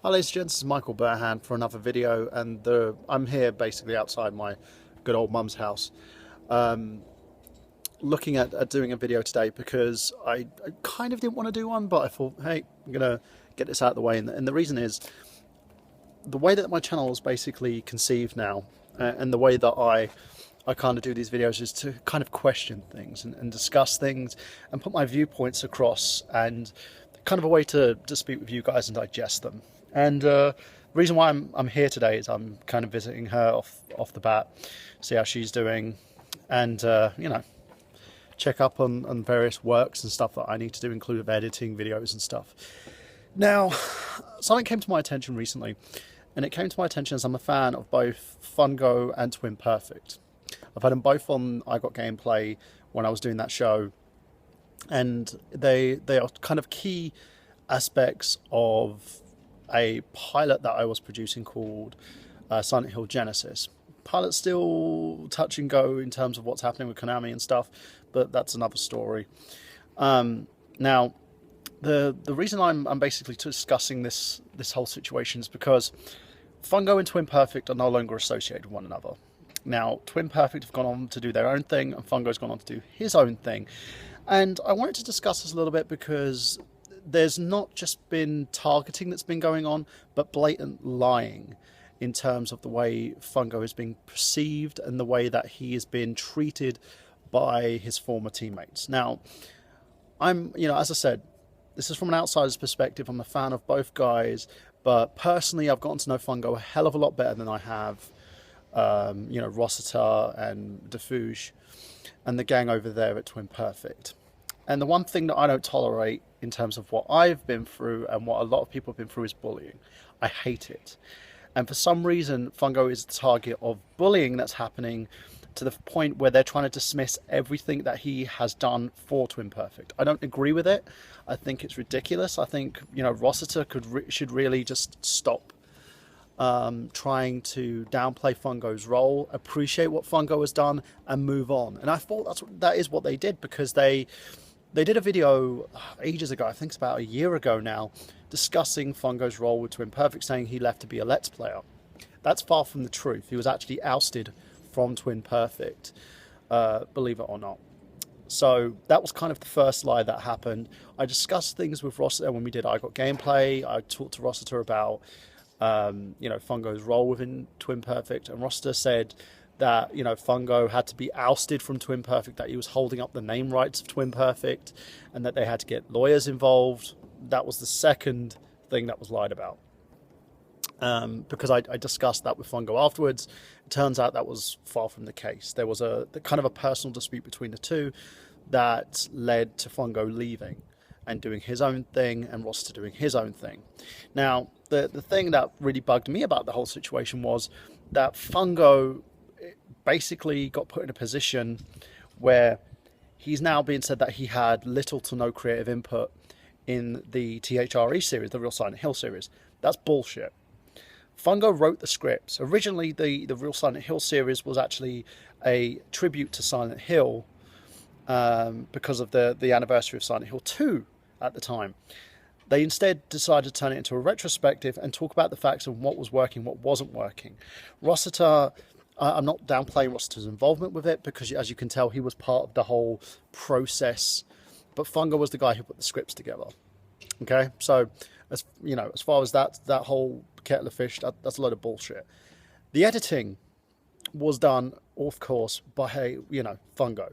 Hi ladies and gents, this is Michael Burhan for another video, and I'm here basically outside my good old mum's house, looking at doing a video today because I kind of didn't want to do one, but I thought, hey, I'm gonna get this out of the way, and the reason is the way that my channel is basically conceived now, and the way that I kind of do these videos is to kind of question things and discuss things and put my viewpoints across, and kind of a way to speak with you guys and digest them. And the reason why I'm here today is I'm kind of visiting her off the bat, see how she's doing, and you know, check up on various works and stuff that I need to do, including editing videos and stuff. Now, something came to my attention recently, and it came to my attention as I'm a fan of both Fungo and Twin Perfect. I've had them both on I Got Gameplay when I was doing that show, and they are kind of key aspects of a pilot that I was producing called Silent Hill Genesis. Pilot's still touch and go in terms of what's happening with Konami and stuff, but that's another story. Now, the reason I'm basically discussing this whole situation is because Fungo and Twin Perfect are no longer associated with one another. Now, Twin Perfect have gone on to do their own thing, and Fungo's gone on to do his own thing. And I wanted to discuss this a little bit because there's not just been targeting that's been going on, but blatant lying in terms of the way Fungo is being perceived and the way that he is being treated by his former teammates. Now, as I said, this is from an outsider's perspective. I'm a fan of both guys, but personally, I've gotten to know Fungo a hell of a lot better than I have, Rosetter and TRSHE and the gang over there at Twin Perfect. And the one thing that I don't tolerate in terms of what I've been through and what a lot of people have been through is bullying. I hate it. And for some reason, Fungo is the target of bullying that's happening to the point where they're trying to dismiss everything that he has done for Twin Perfect. I don't agree with it. I think it's ridiculous. I think, Rosetter should really just stop trying to downplay Fungo's role, appreciate what Fungo has done, and move on. And I thought that is what they did, because they did a video ages ago, I think it's about a year ago now, discussing Fungo's role with Twin Perfect, saying he left to be a Let's Player. That's far from the truth. He was actually ousted from Twin Perfect, believe it or not. So that was kind of the first lie that happened. I discussed things with Rosetter when we did I Got Gameplay. I talked to Rosetter about Fungo's role within Twin Perfect, and Rosetter said that Fungo had to be ousted from Twin Perfect, that he was holding up the name rights of Twin Perfect, and that they had to get lawyers involved. That was the second thing that was lied about, because I discussed that with Fungo afterwards. It turns out that was far from the case. There was a kind of a personal dispute between the two that led to Fungo leaving and doing his own thing, and Rosetter doing his own thing. Now, the thing that really bugged me about the whole situation was that Fungo basically got put in a position where he's now being said that he had little to no creative input in the TRSHE series, the Real Silent Hill series. That's bullshit. Fungo wrote the scripts. Originally, the Real Silent Hill series was actually a tribute to Silent Hill, because of the anniversary of Silent Hill 2 at the time. They instead decided to turn it into a retrospective and talk about the facts of what was working, what wasn't working. Rosetter, I'm not downplaying Rosetter's involvement with it, because as you can tell, he was part of the whole process, but Fungo was the guy who put the scripts together. Okay, so as far as that whole kettle of fish, that's a load of bullshit. The editing was done, of course, by Fungo.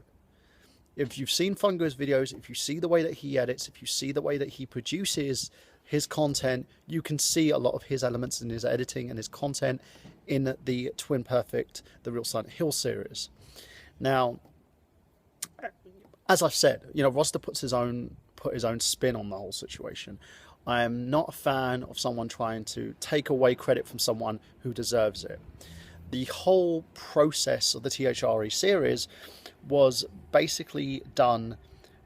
If you've seen Fungo's videos, if you see the way that he edits, if you see the way that he produces his content, you can see a lot of his elements in his editing and his content in the Twin Perfect, the Real Silent Hill series. Now, as I've said, Rosetter put his own spin on the whole situation. I am not a fan of someone trying to take away credit from someone who deserves it. The whole process of the TRSHE series was basically done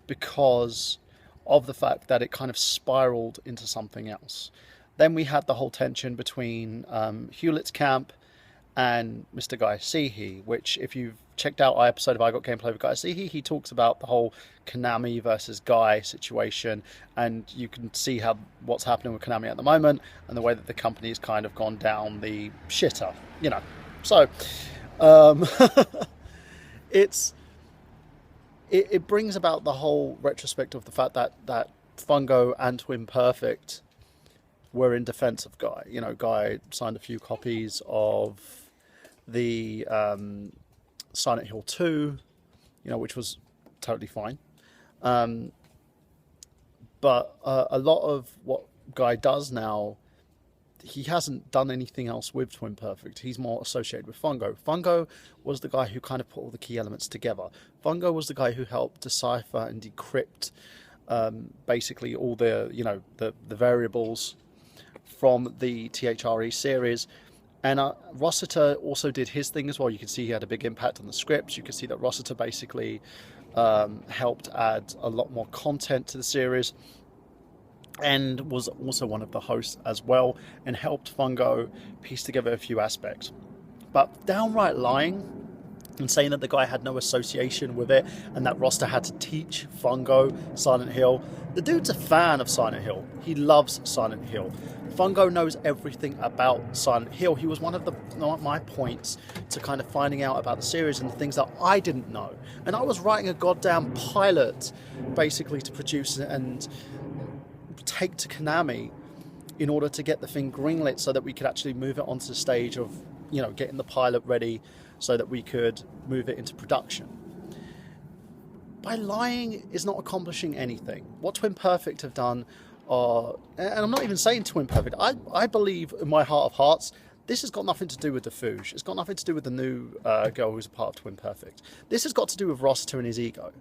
because of the fact that it kind of spiraled into something else. Then we had the whole tension between Hulett's camp and Mr. Guy Seehee, which if you've checked out our episode of I Got Gameplay with Guy Seehee, he talks about the whole Konami versus Guy situation, and you can see how what's happening with Konami at the moment and the way that the company has kind of gone down the shitter, you know. So it brings about the whole retrospect of the fact that Fungo and Twin Perfect were in defense of Guy. You know, Guy signed a few copies of the Silent Hill 2, you know, which was totally fine. But a lot of what Guy does now, he hasn't done anything else with Twin Perfect. He's more associated with Fungo. Fungo was the guy who kind of put all the key elements together. Fungo was the guy who helped decipher and decrypt basically all the, you know, the variables from the TRSHE series. And Rosetter also did his thing as well. You can see he had a big impact on the scripts. You can see that Rosetter basically helped add a lot more content to the series, and was also one of the hosts as well, and helped Fungo piece together a few aspects. But downright lying and saying that the guy had no association with it and that Rosetter had to teach Fungo Silent Hill. The dude's a fan of Silent Hill. He loves Silent Hill. Fungo knows everything about Silent Hill. He was one of my points to kind of finding out about the series and the things that I didn't know. And I was writing a goddamn pilot basically to produce and take to Konami in order to get the thing greenlit so that we could actually move it onto the stage of, you know, getting the pilot ready so that we could move it into production. By lying is not accomplishing anything. What Twin Perfect have done are, and I'm not even saying Twin Perfect, I believe in my heart of hearts, this has got nothing to do with the Foosh. It's got nothing to do with the new girl who's a part of Twin Perfect. This has got to do with Rosetter and his ego.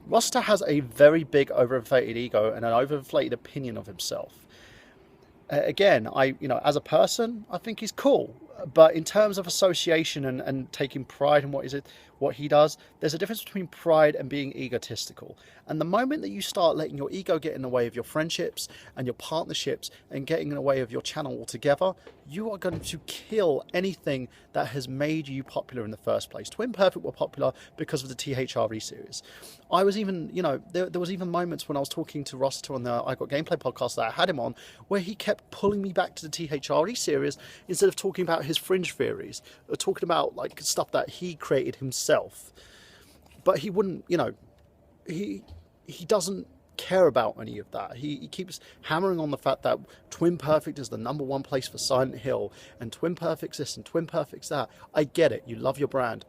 Rosetter has a very big overinflated ego and an overinflated opinion of himself. Again, as a person, I think he's cool. But in terms of association and taking pride in what he does, there's a difference between pride and being egotistical. And the moment that you start letting your ego get in the way of your friendships and your partnerships and getting in the way of your channel altogether, you are going to kill anything that has made you popular in the first place. Twin Perfect were popular because of the TRSHE series. I was even, there was even moments when I was talking to Rosetter on the I Got Gameplay podcast that I had him on, where he kept pulling me back to the TRSHE series instead of talking about his fringe theories, or talking about like stuff that he created himself. But he wouldn't, he doesn't care about any of that. He keeps hammering on the fact that Twin Perfect is the #1 place for Silent Hill, and Twin Perfect's this and Twin Perfect's that. I get it. You love your brand.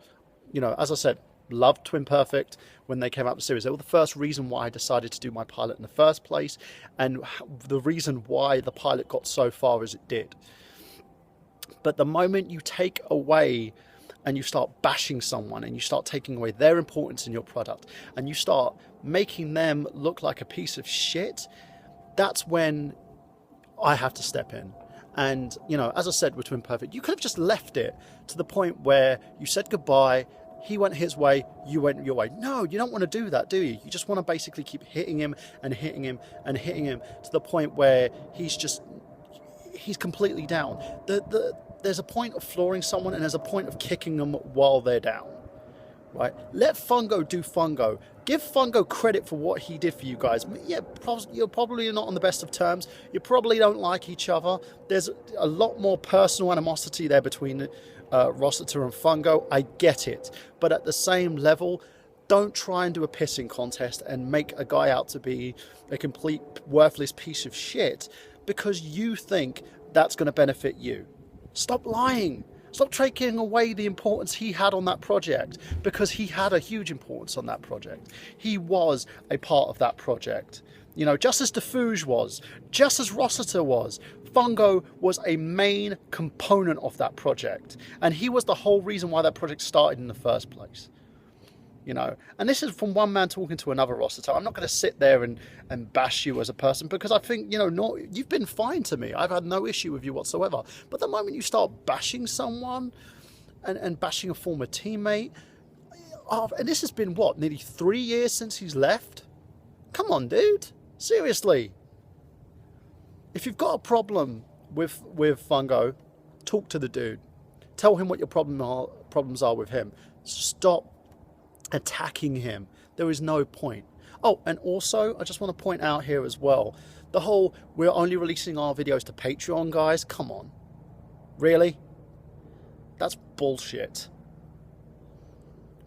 As I said, loved Twin Perfect when they came out with the series. They were the first reason why I decided to do my pilot in the first place, and the reason why the pilot got so far as it did. But the moment you take away and you start bashing someone and you start taking away their importance in your product and you start making them look like a piece of shit, that's when I have to step in. And, as I said with Twin Perfect, you could have just left it to the point where you said goodbye, he went his way, you went your way. No, you don't want to do that, do you? You just want to basically keep hitting him and hitting him and hitting him to the point where he's completely down. There's a point of flooring someone and there's a point of kicking them while they're down, right? Let Fungo do Fungo. Give Fungo credit for what he did for you guys. Yeah, you're probably not on the best of terms. You probably don't like each other. There's a lot more personal animosity there between Rosetter and Fungo. I get it. But at the same level, don't try and do a pissing contest and make a guy out to be a complete worthless piece of shit because you think that's going to benefit you. Stop lying. Stop taking away the importance he had on that project, because he had a huge importance on that project. He was a part of that project. Just as Defuge was, just as Rosetter was, Fungo was a main component of that project. And he was the whole reason why that project started in the first place. And this is from one man talking to another Rosetter. I'm not going to sit there and bash you as a person, because I think, you've been fine to me. I've had no issue with you whatsoever. But the moment you start bashing someone and bashing a former teammate, and this has been, nearly 3 years since he's left? Come on, dude. Seriously. If you've got a problem with Fungo, talk to the dude. Tell him what your problems are with him. Stop attacking him. There is no point. Oh, and also, I just want to point out here as well, the whole, we're only releasing our videos to Patreon, guys. Come on. Really? That's bullshit.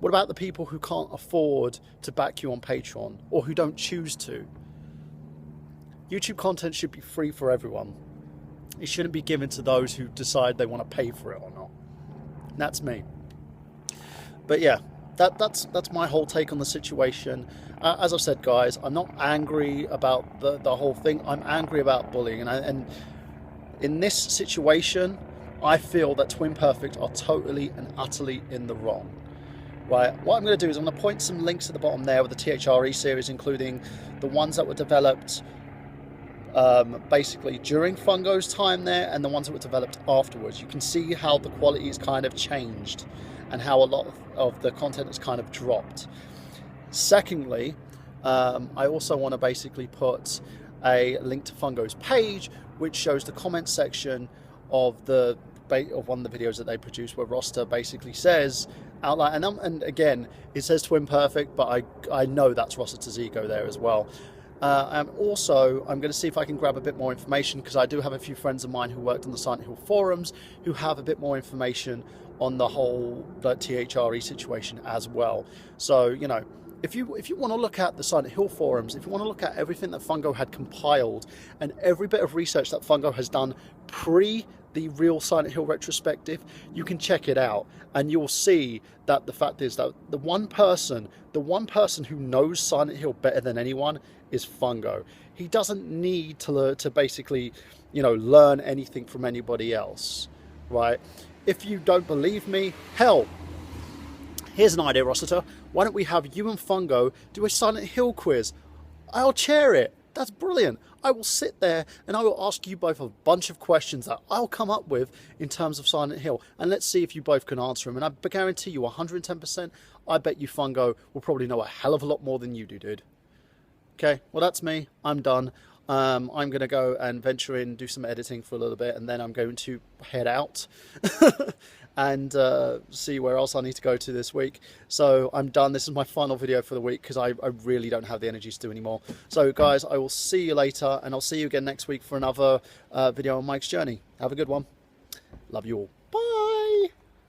What about the people who can't afford to back you on Patreon, or who don't choose to? YouTube content should be free for everyone. It shouldn't be given to those who decide they want to pay for it or not. And that's me. But yeah, that's my whole take on the situation. As I've said, guys, I'm not angry about the whole thing. I'm angry about bullying. And in this situation, I feel that Twin Perfect are totally and utterly in the wrong. Right, what I'm going to do is I'm going to point some links at the bottom there with the TRSHE series, including the ones that were developed basically during Fungo's time there, and the ones that were developed afterwards. You can see how the quality has kind of changed and how a lot of the content has kind of dropped. Secondly, I also want to basically put a link to Fungo's page, which shows the comment section of one of the videos that they produced, where Rosetter basically says outline, and again it says Twin Perfect, but I know that's Rosetter's ego there as well. And also I'm going to see if I can grab a bit more information, because I do have a few friends of mine who worked on the Silent Hill forums who have a bit more information on the whole TRSHE situation as well. So, you know, if you want to look at the Silent Hill forums, if you want to look at everything that Fungo had compiled and every bit of research that Fungo has done pre the real Silent Hill retrospective, you can check it out, and you'll see that the fact is that the one person who knows Silent Hill better than anyone is Fungo. He doesn't need to basically, you know, learn anything from anybody else, right? If you don't believe me, hell, here's an idea, Rosetter. Why don't we have you and Fungo do a Silent Hill quiz? I'll chair it. That's brilliant. I will sit there and I will ask you both a bunch of questions that I'll come up with in terms of Silent Hill, and let's see if you both can answer them. And I guarantee you 110%, I bet you Fungo will probably know a hell of a lot more than you do, dude. Okay, well, that's me. I'm done. I'm going to go and venture in, do some editing for a little bit, and then I'm going to head out and see where else I need to go to this week. So I'm done. This is my final video for the week, because I really don't have the energy to do anymore. So guys, I will see you later, and I'll see you again next week for another video on Mike's journey. Have a good one. Love you all.